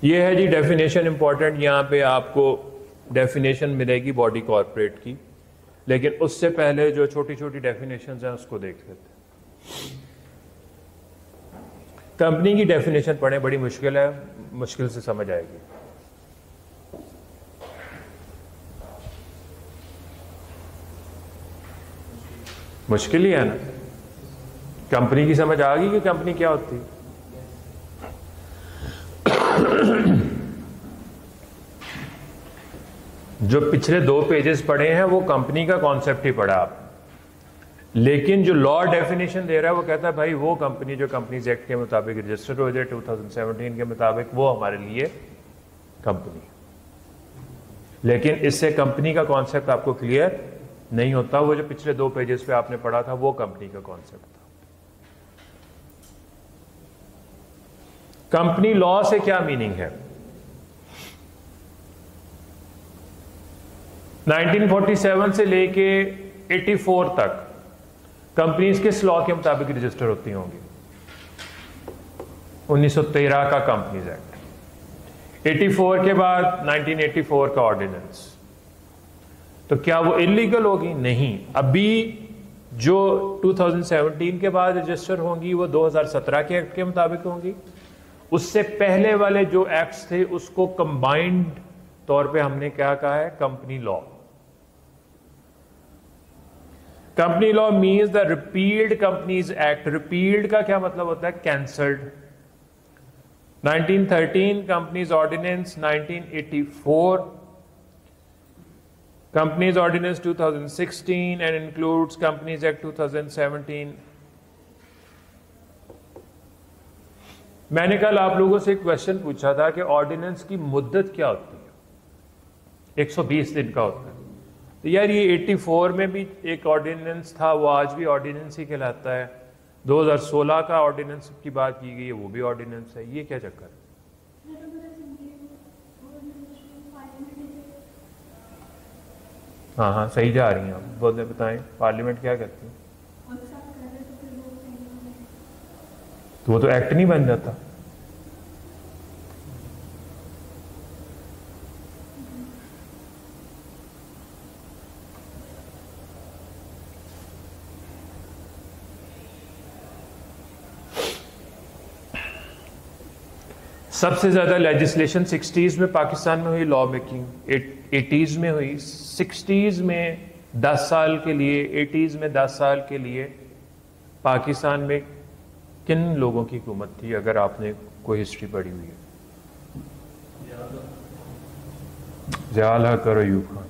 ये है जी definition important. यहाँ पे आपको डेफिनेशन मिलेगी बॉडी कॉर्पोरेट की, लेकिन उससे पहले जो छोटी छोटी डेफिनेशंस हैं उसको देख लेते हैं। कंपनी की डेफिनेशन पढ़ें, बड़ी मुश्किल है, मुश्किल से समझ आएगी। मुश्किल ही है ना। कंपनी की समझ आ गई कि कंपनी क्या होती है? जो पिछले 2 पेजेस पढ़े हैं वो कंपनी का कॉन्सेप्ट ही पढ़ा आप, लेकिन जो लॉ डेफिनेशन दे रहा है वो कहता है भाई वो कंपनी जो कंपनीज एक्ट के मुताबिक रजिस्टर्ड हो जाए 2017 के मुताबिक, वो हमारे लिए कंपनी। लेकिन इससे कंपनी का कॉन्सेप्ट आपको क्लियर नहीं होता। वो जो पिछले 2 पेजेस पे आपने पढ़ा था वो कंपनी का कॉन्सेप्ट था। कंपनी लॉ से क्या मीनिंग है? 1947 से लेके 84 तक कंपनीज किस लॉ के मुताबिक रजिस्टर होती होंगी? 1913 का कंपनीज एक्ट, 84 के बाद 1984 का ऑर्डिनेंस। तो क्या वो इलीगल होगी? नहीं। अभी जो 2017 के बाद रजिस्टर होंगी वो 2017 के एक्ट के मुताबिक होंगी। उससे पहले वाले जो एक्ट्स थे उसको कंबाइंड तौर पे हमने क्या कहा है? Company law. Company law means the repealed companies act. Repealed का क्या मतलब होता है? Cancelled. 1913 companies ordinance, 1984 companies ordinance 2016 and includes companies act 2017। मैंने कल आप लोगों से एक क्वेश्चन पूछा था कि ऑर्डिनेंस की मुद्दत क्या होती है? 120 दिन का होता है। तो यार ये 84 में भी एक ऑर्डिनेंस था, वो आज भी ऑर्डिनेंस ही कहलाता है। 2016 का ऑर्डिनेंस की बात की गई है, वो भी ऑर्डिनेंस है। ये क्या चक्कर है? हाँ हाँ सही जा रही हैं आप, बोले बताएं पार्लियामेंट क्या करती है? तो वो तो एक्ट नहीं बन जाता। सबसे ज्यादा लेजिस्लेशन 60s में पाकिस्तान में हुई, लॉ मेकिंग 80s में हुई, 60s में 10 साल के लिए, 80s में 10 साल के लिए पाकिस्तान में किन लोगों की हुकूमत थी? अगर आपने कोई हिस्ट्री पढ़ी हुई है। ज़िया-उल हक और अयूब खान।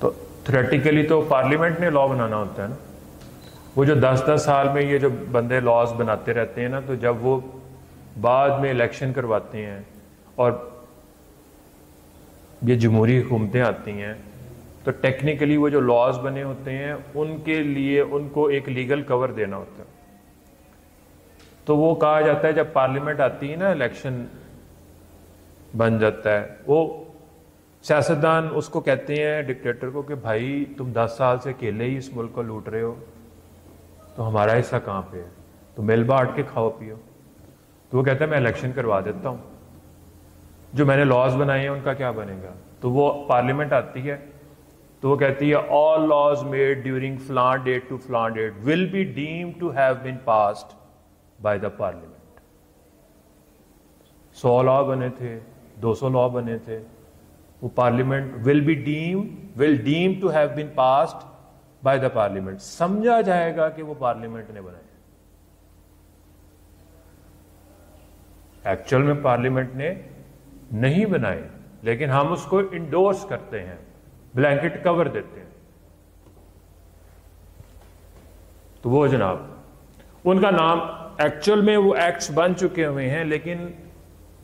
तो थ्योरेटिकली तो पार्लियामेंट ने लॉ बनाना होता है ना। वो जो 10-10 साल में ये जो बंदे लॉज बनाते रहते हैं ना, तो जब वो बाद में इलेक्शन करवाते हैं और ये जमहूरी हुकूमतें आती हैं, तो टेक्निकली वो जो लॉज बने होते हैं उनके लिए उनको एक लीगल कवर देना होता है। तो वो कहा जाता है जब पार्लियामेंट आती है ना, इलेक्शन बन जाता है, वो सियासतदान उसको कहते हैं डिक्टेटर को कि भाई तुम 10 साल से अकेले ही इस मुल्क को लूट रहे हो, तो हमारा हिस्सा कहाँ पे है? तो मिल बांट के खाओ पियो। तो वो कहता है मैं इलेक्शन करवा देता हूँ, जो मैंने लॉज बनाए हैं उनका क्या बनेगा? तो वो पार्लियामेंट आती है तो वो कहती है ऑल लॉज मेड ड्यूरिंग फलान डेट टू फलान date will be deemed to have been passed by the parliament. 100 law बने थे, 200 लॉ बने थे, वो parliament will deem to have been passed by the parliament. समझा जाएगा कि वो पार्लियामेंट ने बनाए। एक्चुअल में पार्लियामेंट ने नहीं बनाए, लेकिन हम उसको इंडोर्स करते हैं, ब्लैंकेट कवर देते हैं। तो वो जनाब उनका नाम एक्चुअल में वो एक्ट्स बन चुके हुए हैं, लेकिन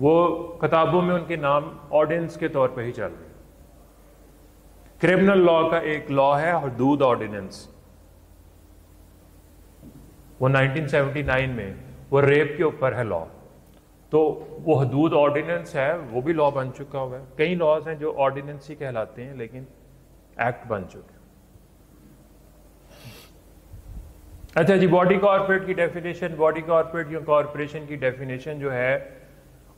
वो किताबों में उनके नाम ऑर्डिनेंस के तौर पे ही चल रहे हैं। क्रिमिनल लॉ का एक लॉ है हदूद ऑर्डिनेंस, वो 1979 में वो रेप के ऊपर है लॉ। तो वो हदूद ऑर्डिनेंस है, वो भी लॉ बन चुका हुआ है। कई लॉज हैं जो ऑर्डिनेंस ही कहलाते हैं लेकिन एक्ट बन चुके हैं। अच्छा जी, बॉडी कॉर्पोरेट की डेफिनेशन, बॉडी कॉर्पोरेट या कॉर्पोरेशन की डेफिनेशन जो है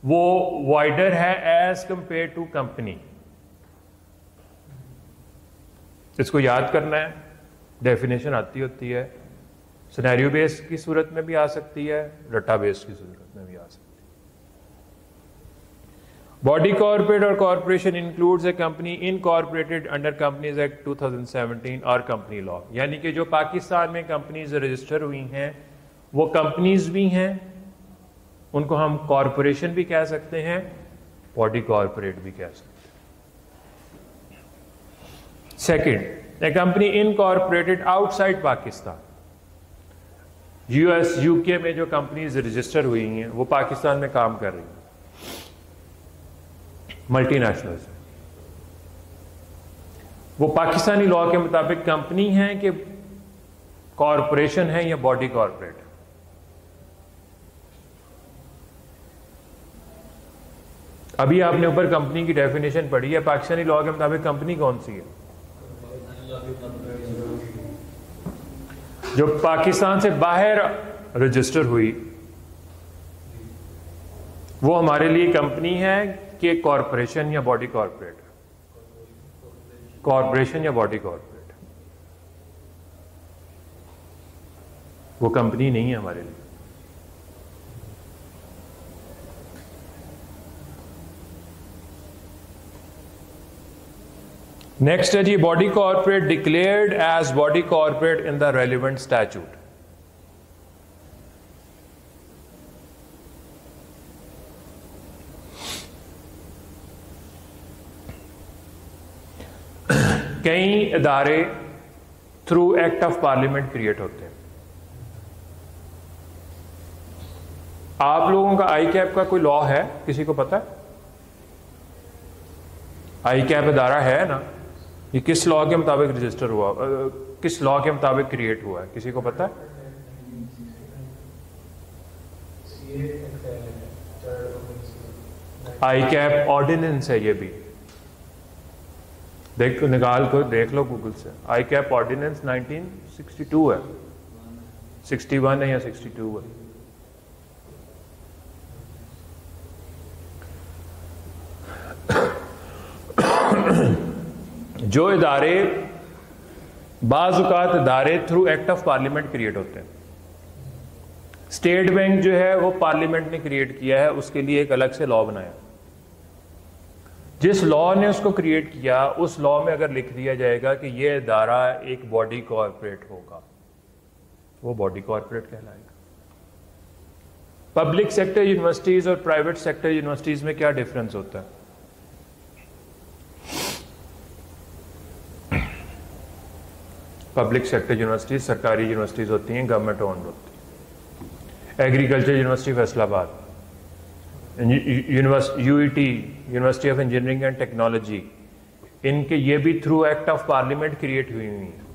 वो वाइडर है एज कंपेयर टू कंपनी। इसको याद करना है, डेफिनेशन आती होती है, सिनेरियो बेस्ड की सूरत में भी आ सकती है, रट्टा बेस्ड की सूरत में भी आ सकती है। बॉडी कॉर्पोरेट और corporation includes a company incorporated under companies act 2017 और कंपनी लॉ, यानी कि जो पाकिस्तान में कंपनीज रजिस्टर हुई हैं वो कंपनीज भी हैं, उनको हम कॉर्पोरेशन भी कह सकते हैं, बॉडी कॉर्पोरेट भी कह सकते हैं। Second, a company incorporated outside Pakistan, US UK में जो कंपनीज रजिस्टर हुई हैं वो पाकिस्तान में काम कर रही हैं, मल्टीनेशनल्स, वो पाकिस्तानी लॉ के मुताबिक कंपनी है कि कॉरपोरेशन है या बॉडी कॉर्पोरेट है। अभी आपने ऊपर कंपनी की डेफिनेशन पढ़ी है, पाकिस्तानी लॉ के मुताबिक कंपनी कौन सी है? जो पाकिस्तान से बाहर रजिस्टर हुई वो हमारे लिए कंपनी है कि कॉरपोरेशन या बॉडी कॉर्पोरेट? कॉरपोरेशन या बॉडी कॉर्पोरेट? वो कंपनी नहीं है हमारे लिए। नेक्स्ट है जी, body corporate declared as body corporate in the relevant statute. कई इदारे through act of parliament create होते हैं। आप लोगों का आई कैप का कोई लॉ है, किसी को पता है? आई कैप इदारा है ना, ये किस लॉ के मुताबिक रजिस्टर हुआ, किस लॉ के मुताबिक क्रिएट हुआ है, किसी को पता है? आई कैप ऑर्डिनेंस है, ये भी देख, निकाल कर देख लो गूगल से। आई कैप ऑर्डिनेंस 1962 है, 61 है या 62 है। जो इदारे बाज़-औक़ात इदारे through act of parliament create होते हैं, स्टेट बैंक जो है वो पार्लियामेंट ने क्रिएट किया है, उसके लिए एक अलग से लॉ बनाया। जिस लॉ ने उसको क्रिएट किया उस लॉ में अगर लिख दिया जाएगा कि ये इदारा एक बॉडी कॉर्पोरेट होगा, वो बॉडी कॉर्पोरेट कहलाएगा। पब्लिक सेक्टर यूनिवर्सिटीज और प्राइवेट सेक्टर यूनिवर्सिटीज में क्या डिफरेंस होता है? पब्लिक सेक्टर यूनिवर्सिटीज सरकारी यूनिवर्सिटीज होती हैं, गवर्नमेंट ओन्ड होती है। Agriculture university Faisalabad, UET university of engineering and technology, इनके ये भी through act of parliament create हुई हुई हैं।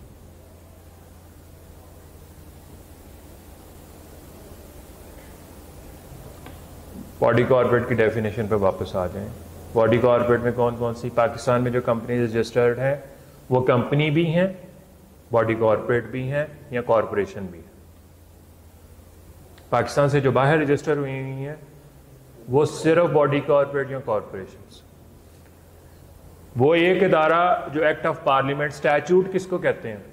बॉडी कॉर्पोरेट की डेफिनेशन पे वापस आ जाएं। बॉडी कॉर्पोरेट में कौन कौन सी, पाकिस्तान में जो कंपनी रजिस्टर्ड है वो कंपनी भी हैं, बॉडी कॉर्पोरेट भी हैं या कॉर्पोरेशन भी है। पाकिस्तान से जो बाहर रजिस्टर हुई हुई हैं वो सिर्फ बॉडी कॉर्पोरेट या कॉर्पोरेशन। वो एक इदारा जो एक्ट ऑफ पार्लियामेंट, स्टैच्यूट किसको कहते हैं?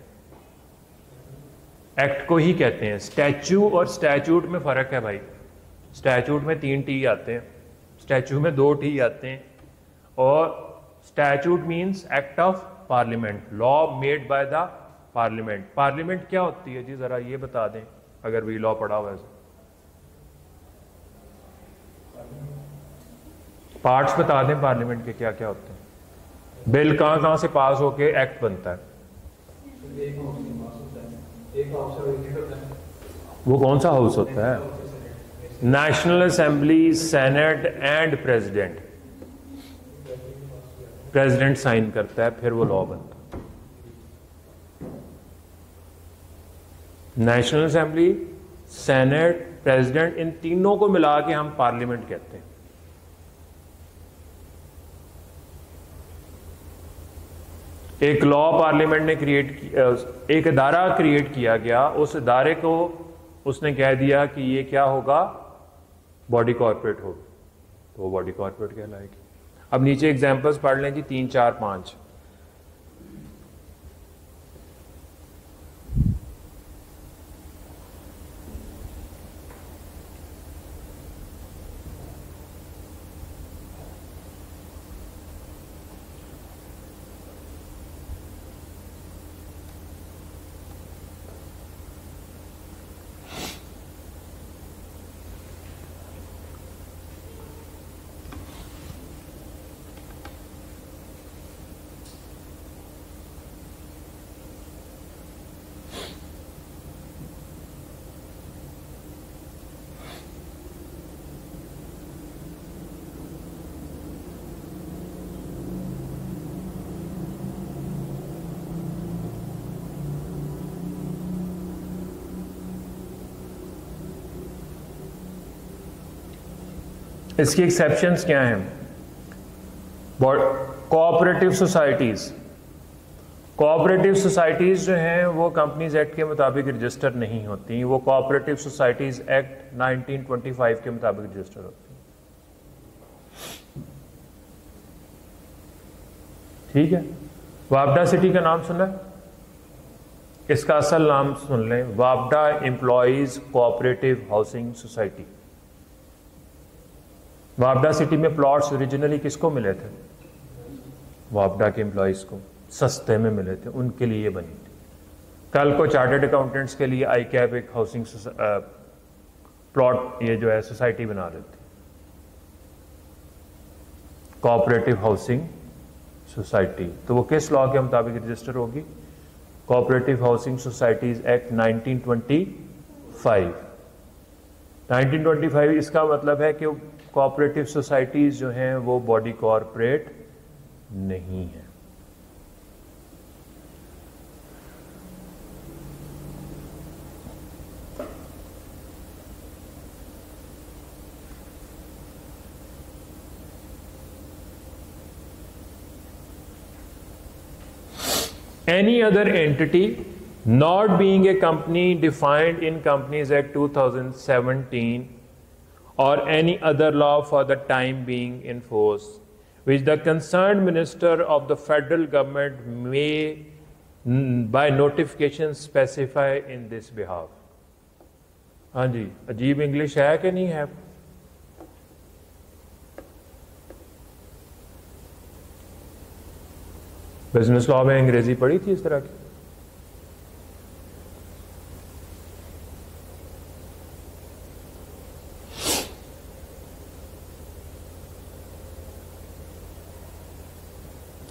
एक्ट को ही कहते हैं। स्टैच्यू और स्टैच्यूट में फर्क है भाई। स्टैच्यूट में 3 टी आते हैं, स्टैच्यू में 2 टी आते हैं। और statute means act of parliament, law made by the parliament. Parliament क्या होती है जी, जरा ये बता दें अगर भी लॉ पढ़ा हुआ है। पार्ट्स बता दें पार्लियामेंट के क्या क्या होते हैं। बिल कहां से पास होके एक्ट बनता है? वो कौन सा हाउस होता है? National assembly, senate and president. President sign करता है, फिर वो लॉ बनता है। नेशनल असेंबली, सेनेट, प्रेसिडेंट, इन तीनों को मिला के हम पार्लियामेंट कहते हैं। एक लॉ पार्लियामेंट ने क्रिएट किया, एक इदारा क्रिएट किया गया, उस इदारे को उसने कह दिया कि ये क्या होगा, बॉडी कॉर्पोरेट होगा। तो वो बॉडी कॉर्पोरेट कहलाएगी। अब नीचे एग्जांपल्स पढ़ लें जी, 3, 4, 5। इसकी एक्सेप्शंस क्या हैं? कोऑपरेटिव सोसाइटीज, कोऑपरेटिव सोसाइटीज जो हैं वो कंपनीज एक्ट के मुताबिक रजिस्टर नहीं होती, वो कोऑपरेटिव सोसाइटीज एक्ट 1925 के मुताबिक रजिस्टर होती हैं। ठीक है। वापडा सिटी का नाम सुना है? इसका असल नाम सुन लें, वापडा एम्प्लॉइज कोऑपरेटिव हाउसिंग सोसाइटी। वापडा सिटी में प्लॉट्स ओरिजिनली किसको मिले थे? वापडा के एम्प्लॉइज को सस्ते में मिले थे, उनके लिए बनी थी। कल को चार्टर्ड अकाउंटेंट्स के लिए आई कैप एक हाउसिंग प्लॉट ये जो है सोसाइटी बना देती, कोऑपरेटिव हाउसिंग सोसाइटी। तो वो किस लॉ के मुताबिक रजिस्टर होगी? Cooperative housing societies act 1925। 1925 इसका मतलब है कि कोऑपरेटिव सोसाइटीज जो हैं वो बॉडी कॉर्पोरेट नहीं है। Any other entity not being a company defined in Companies Act 2017 or any other law for the time being in force, which the concerned minister of the federal government may by notification specify in this behalf। हाँ जी, अजीब English है कि नहीं है? Business law में अंग्रेजी पढ़ी थी इस तरह की?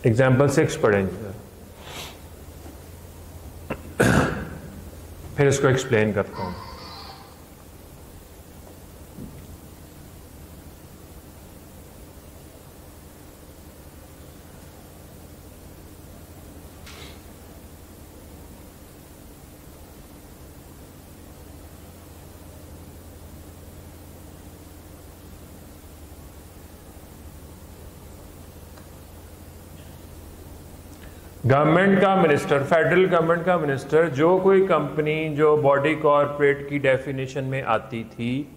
एग्जाम्पल 6 पढ़ेंगे, फिर इसको एक्सप्लेन करता हूं। गवर्नमेंट का मिनिस्टर, फेडरल गवर्नमेंट का मिनिस्टर जो कोई कंपनी जो बॉडी कॉर्पोरेट की डेफिनेशन में आती थी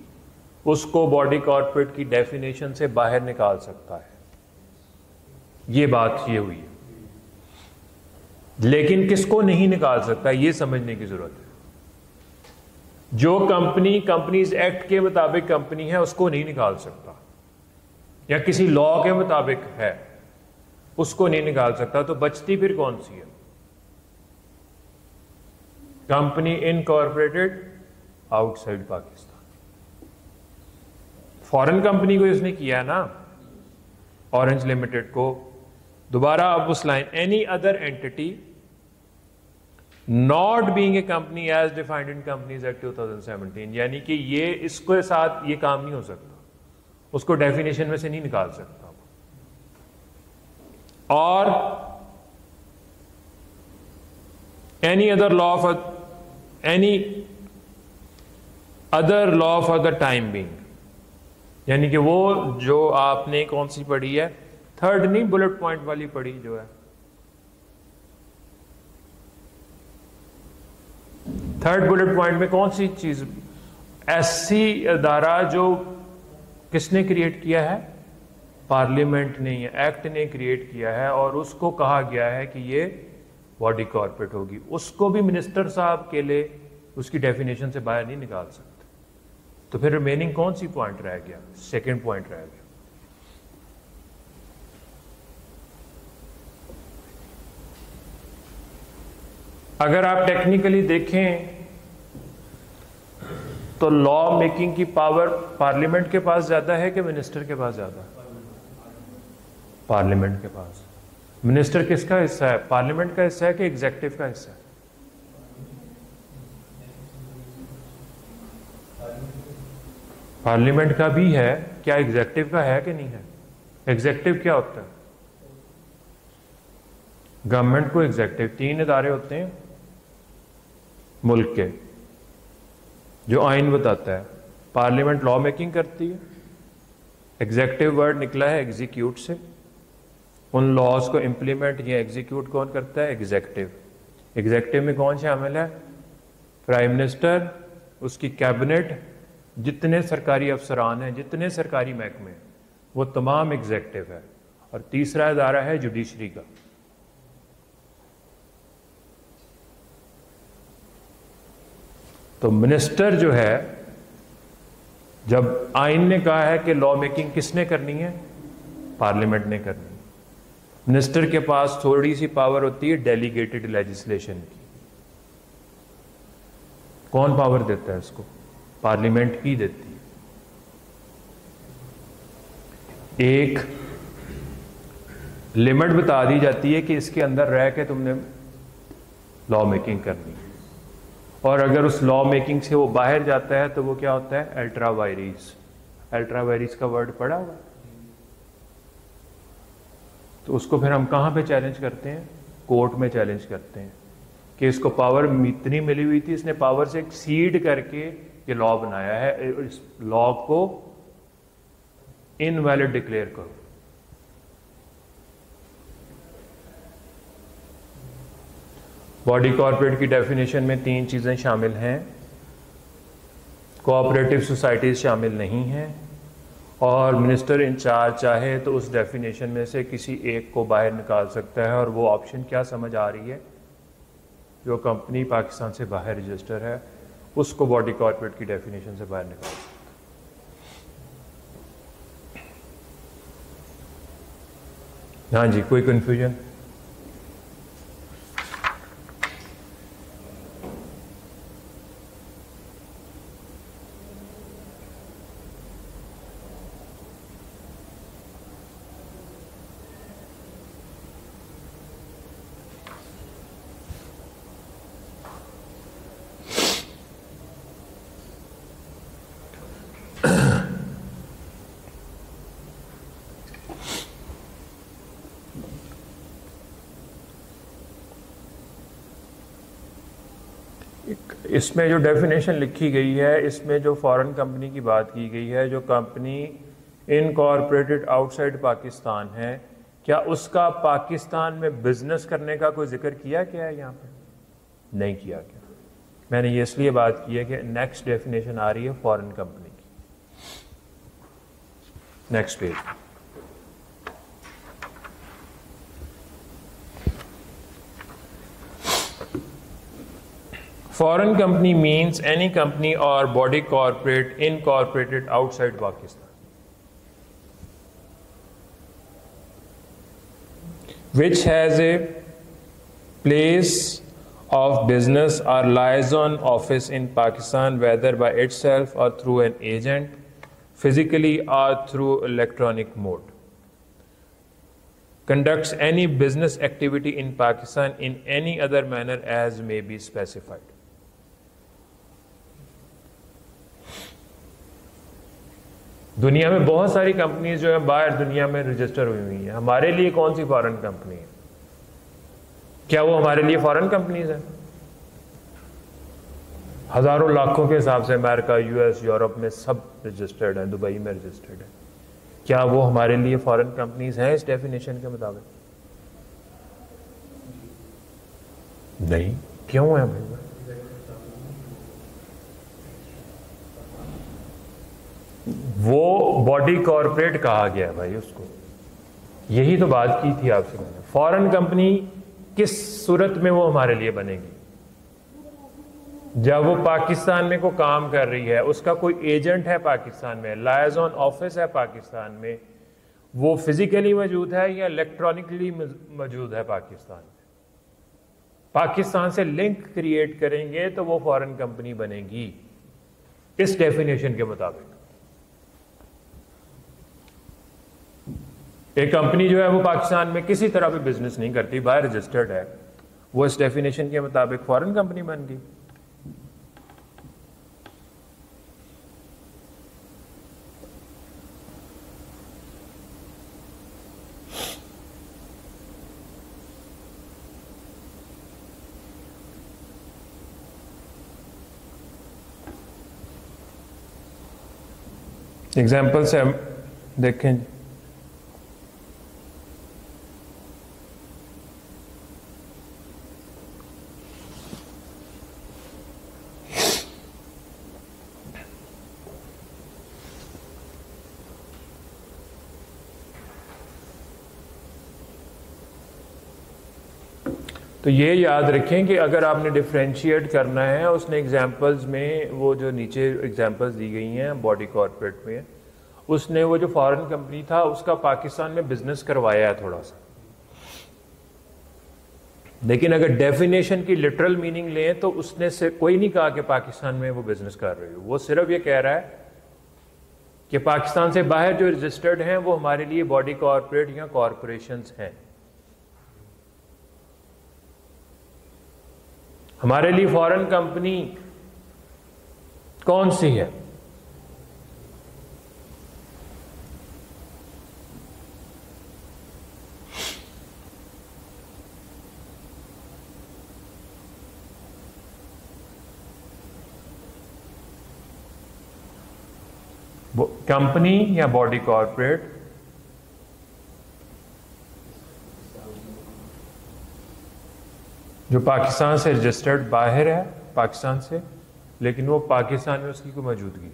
उसको बॉडी कॉर्पोरेट की डेफिनेशन से बाहर निकाल सकता है। ये बात ये हुई है, लेकिन किसको नहीं निकाल सकता ये समझने की जरूरत है। जो कंपनी कंपनीज एक्ट के मुताबिक कंपनी है उसको नहीं निकाल सकता, या किसी लॉ के मुताबिक है उसको नहीं निकाल सकता। तो बचती फिर कौन सी है? Company incorporated outside Pakistan. Foreign company को इसने किया है ना, ऑरेंज लिमिटेड को। दोबारा अब उस line, any other entity not being a company as defined in companies act 2017, यानी कि ये इसके साथ ये काम नहीं हो सकता, उसको डेफिनेशन में से नहीं निकाल सकता। और any other law for any other law for the time being, यानी कि वो जो आपने कौन सी पढ़ी है, थर्ड नहीं बुलेट पॉइंट वाली पढ़ी जो है, थर्ड बुलेट पॉइंट में कौन सी चीज, ऐसी अदारा जो किसने क्रिएट किया है? पार्लियामेंट ने, एक्ट ने क्रिएट किया है और उसको कहा गया है कि ये बॉडी कॉर्पोरेट होगी, उसको भी मिनिस्टर साहब के लिए उसकी डेफिनेशन से बाहर नहीं निकाल सकते। तो फिर रिमेनिंग कौन सी पॉइंट रह गया? सेकंड पॉइंट रह गया। अगर आप टेक्निकली देखें तो लॉ मेकिंग की पावर पार्लियामेंट के पास ज्यादा है कि मिनिस्टर के पास ज्यादा है? पार्लियामेंट के पास। मिनिस्टर किसका हिस्सा है? पार्लियामेंट का हिस्सा है कि एग्जेक्टिव का हिस्सा है? पार्लियामेंट का भी है, क्या एग्जेक्टिव का है कि नहीं है? एग्जेक्टिव क्या होता है? गवर्नमेंट को एग्जेक्टिव 3 इदारे होते हैं मुल्क के जो आइन बताता है। पार्लियामेंट लॉ मेकिंग करती है, एग्जेक्टिव वर्ड निकला है एग्जीक्यूट से, उन लॉज को इंप्लीमेंट या एग्जीक्यूट कौन करता है? एग्जेक्टिव। एग्जेक्टिव में कौन शामिल है? प्राइम मिनिस्टर, उसकी कैबिनेट, जितने सरकारी अफसरान हैं, जितने सरकारी महकमे, वो तमाम एग्जेक्टिव है। और तीसरा इदारा है जुडिशरी का। तो मिनिस्टर जो है, जब आइन ने कहा है कि लॉ मेकिंग किसने करनी है? पार्लियामेंट ने करनी है। मिनिस्टर के पास थोड़ी सी पावर होती है डेलीगेटेड लेजिस्लेशन की। कौन पावर देता है इसको? पार्लियामेंट ही देती है। एक लिमिट बता दी जाती है कि इसके अंदर रह के तुमने लॉ मेकिंग करनी है, और अगर उस लॉ मेकिंग से वो बाहर जाता है तो वो क्या होता है? अल्ट्रा वायरीज। अल्ट्रा वायरीज का वर्ड पढ़ा हुआ? तो उसको फिर हम कहां पे चैलेंज करते हैं? कोर्ट में चैलेंज करते हैं कि इसको पावर इतनी मिली हुई थी, इसने पावर से एक्सीड करके ये लॉ बनाया है, इस लॉ को इनवैलिड डिक्लेयर करो। बॉडी कॉर्पोरेट की डेफिनेशन में 3 चीजें शामिल हैं। कोऑपरेटिव सोसाइटीज शामिल नहीं हैं, और मिनिस्टर इंचार्ज चाहे तो उस डेफिनेशन में से किसी एक को बाहर निकाल सकता है। और वो ऑप्शन क्या समझ आ रही है? जो कंपनी पाकिस्तान से बाहर रजिस्टर है उसको बॉडी कॉर्पोरेट की डेफिनेशन से बाहर निकाल सकता है। हाँ जी, कोई कंफ्यूजन? इसमें जो डेफिनेशन लिखी गई है, इसमें जो फॉरेन कंपनी की बात की गई है, जो कंपनी इनकॉर्पोरेटेड आउटसाइड पाकिस्तान है, क्या उसका पाकिस्तान में बिजनेस करने का कोई जिक्र किया क्या है? यहाँ पे नहीं किया गया। मैंने ये इसलिए बात की है कि नेक्स्ट डेफिनेशन आ रही है फॉरेन कंपनी की। Next page. Foreign company means any company or body corporate incorporated outside Pakistan, which has a place of business or liaison office in Pakistan, whether by itself or through an agent, physically or through electronic mode, conducts any business activity in Pakistan in any other manner as may be specified. दुनिया में बहुत सारी companies जो है बाहर दुनिया में register हुई हुई है। हमारे लिए कौन सी फॉरेन कंपनी है? क्या वो हमारे लिए फॉरेन कंपनीज है? हजारों लाखों के हिसाब से अमेरिका, यूएस, यूरोप में सब रजिस्टर्ड है, दुबई में रजिस्टर्ड है। क्या वो हमारे लिए फॉरेन कंपनीज हैं इस डेफिनेशन के मुताबिक? नहीं। क्यों है भाई? वो बॉडी कॉरपोरेट कहा गया है भाई उसको। यही तो बात की थी आपसे मैंने। फॉरेन कंपनी किस सूरत में वो हमारे लिए बनेगी? जब वो पाकिस्तान में को काम कर रही है, उसका कोई एजेंट है पाकिस्तान में, लायजॉन ऑफिस है पाकिस्तान में, वो फिजिकली मौजूद है या इलेक्ट्रॉनिकली मौजूद है पाकिस्तान में। पाकिस्तान से लिंक क्रिएट करेंगे तो वो फॉरेन कंपनी बनेगी इस डेफिनेशन के मुताबिक। एक कंपनी जो है वो पाकिस्तान में किसी तरह भी बिजनेस नहीं करती, बाहर रजिस्टर्ड है, वो इस डेफिनेशन के मुताबिक फॉरेन कंपनी बन गई। एग्जाम्पल से हम देखें। तो ये याद रखें कि अगर आपने डिफ्रेंशिएट करना है, उसने एग्जांपल्स में वो जो नीचे एग्जांपल्स दी गई हैं बॉडी कॉर्पोरेट में, उसने वो जो फॉरेन कंपनी था उसका पाकिस्तान में बिजनेस करवाया है थोड़ा सा। लेकिन अगर डेफिनेशन की लिटरल मीनिंग लें तो उसने से कोई नहीं कहा कि पाकिस्तान में वो बिजनेस कर रही हो। वो सिर्फ ये कह रहा है कि पाकिस्तान से बाहर जो रजिस्टर्ड हैं वो हमारे लिए बॉडी कॉर्पोरेट या कॉरपोरेशंस हैं। हमारे लिए फॉरेन कंपनी कौन सी है? कंपनी या बॉडी कॉर्पोरेट? जो पाकिस्तान से रजिस्टर्ड बाहर है पाकिस्तान से, लेकिन वो पाकिस्तान में उसकी कोई मौजूदगी।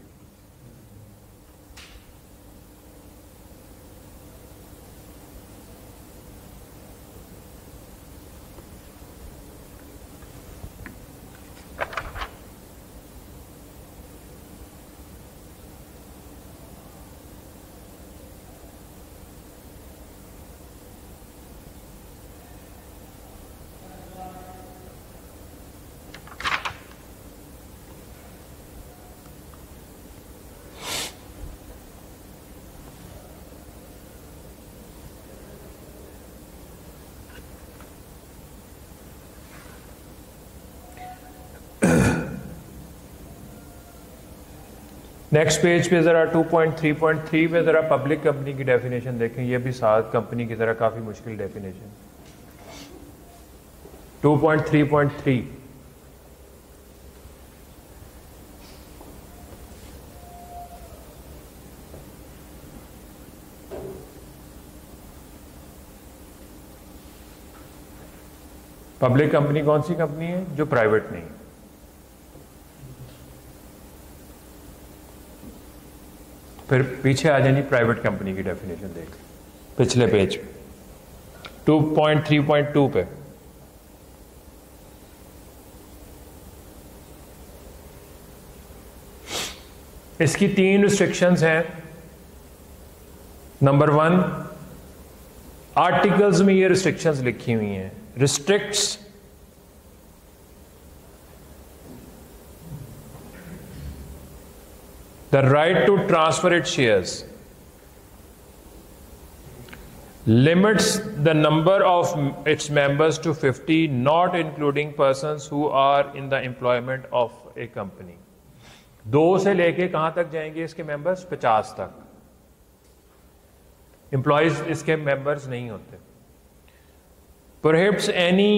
नेक्स्ट पेज पे ज़रा 2.3.3 पे ज़रा पब्लिक कंपनी की डेफिनेशन देखें। ये भी साथ कंपनी की तरह काफ़ी मुश्किल डेफिनेशन। 2.3.3 पब्लिक कंपनी कौन सी कंपनी है? जो प्राइवेट नहीं। फिर पीछे आ जानी प्राइवेट कंपनी की डेफिनेशन देख, पिछले पेज 2.3.2 पे। इसकी 3 रिस्ट्रिक्शंस हैं। नंबर 1, आर्टिकल्स में ये रिस्ट्रिक्शंस लिखी हुई हैं। Restricts the right to transfer its shares, limits the number of its members to 50, not including persons who are in the employment of a company। 2 से लेके कहां तक जाएंगे इसके मेंबर्स? 50 तक। एम्प्लॉयज इसके मेंबर्स नहीं होते। prohibits any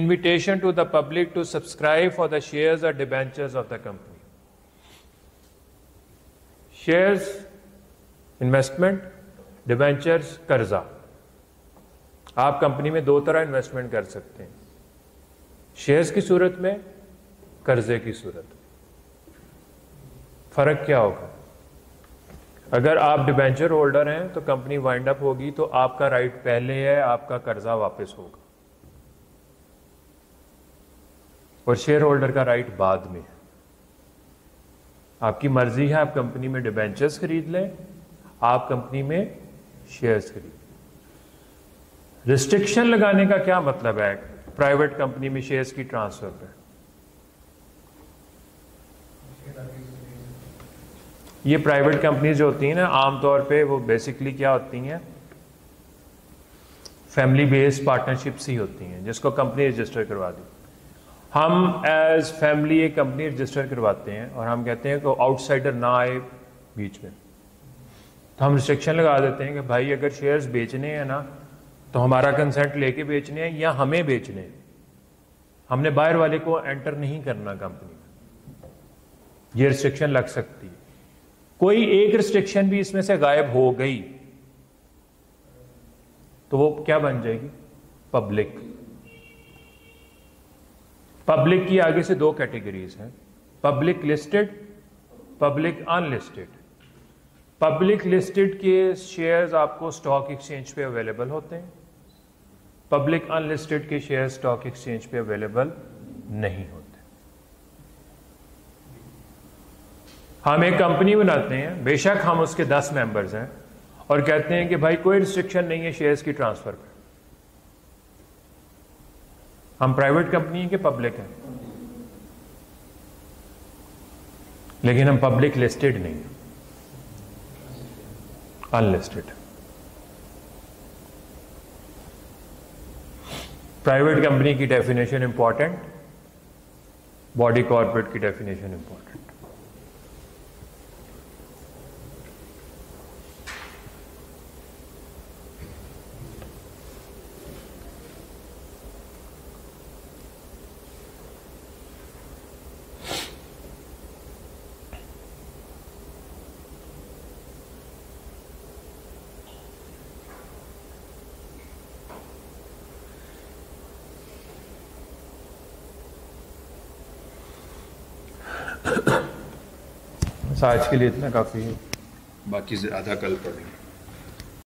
invitation to the public to subscribe for the shares or debentures of the company। Shares investment, debentures कर्जा। आप कंपनी में 2 तरह इन्वेस्टमेंट कर सकते हैं, शेयर्स की सूरत में, कर्जे की सूरत। फर्क क्या होगा? अगर आप डिबेंचर होल्डर हैं तो कंपनी वाइंड अप होगी तो आपका राइट पहले है, आपका कर्जा वापस होगा, और शेयर होल्डर का राइट बाद में है। आपकी मर्जी है, आप कंपनी में डिबेंचर्स खरीद लें, आप कंपनी में शेयर्स खरीद लें। रिस्ट्रिक्शन लगाने का क्या मतलब है प्राइवेट कंपनी में शेयर्स की ट्रांसफर पे? ये प्राइवेट कंपनीज जो होती हैं ना, आमतौर पे वो बेसिकली क्या होती हैं, फैमिली बेस्ड पार्टनरशिप्स ही होती हैं, जिसको कंपनी रजिस्टर करवा दी। हम एज फैमिली एक कंपनी रजिस्टर करवाते हैं और हम कहते हैं कि आउटसाइडर ना आए बीच में, तो हम रिस्ट्रिक्शन लगा देते हैं कि भाई अगर शेयर्स बेचने हैं ना तो हमारा कंसेंट लेके बेचने हैं या हमें बेचने हैं, हमने बाहर वाले को एंटर नहीं करना कंपनी में। ये रिस्ट्रिक्शन लग सकती है। कोई एक रिस्ट्रिक्शन भी इसमें से गायब हो गई तो वो क्या बन जाएगी? पब्लिक। पब्लिक की आगे से दो कैटेगरीज हैं, public listed, public unlisted. Public listed के शेयर्स आपको स्टॉक एक्सचेंज पे अवेलेबल होते हैं, पब्लिक अनलिस्टेड के शेयर स्टॉक एक्सचेंज पे अवेलेबल नहीं होते। हम एक कंपनी बनाते हैं, बेशक हम उसके 10 मेंबर्स हैं, और कहते हैं कि भाई कोई रिस्ट्रिक्शन नहीं है शेयर्स की ट्रांसफर पे। हम प्राइवेट कंपनी है कि पब्लिक है, लेकिन हम पब्लिक लिस्टेड नहीं है, अनलिस्टेड। प्राइवेट कंपनी की डेफिनेशन इंपॉर्टेंट, बॉडी कॉर्पोरेट की डेफिनेशन इंपॉर्टेंट। आज के लिए इतना काफी है, बाकी से आधा कल पढ़ेंगे।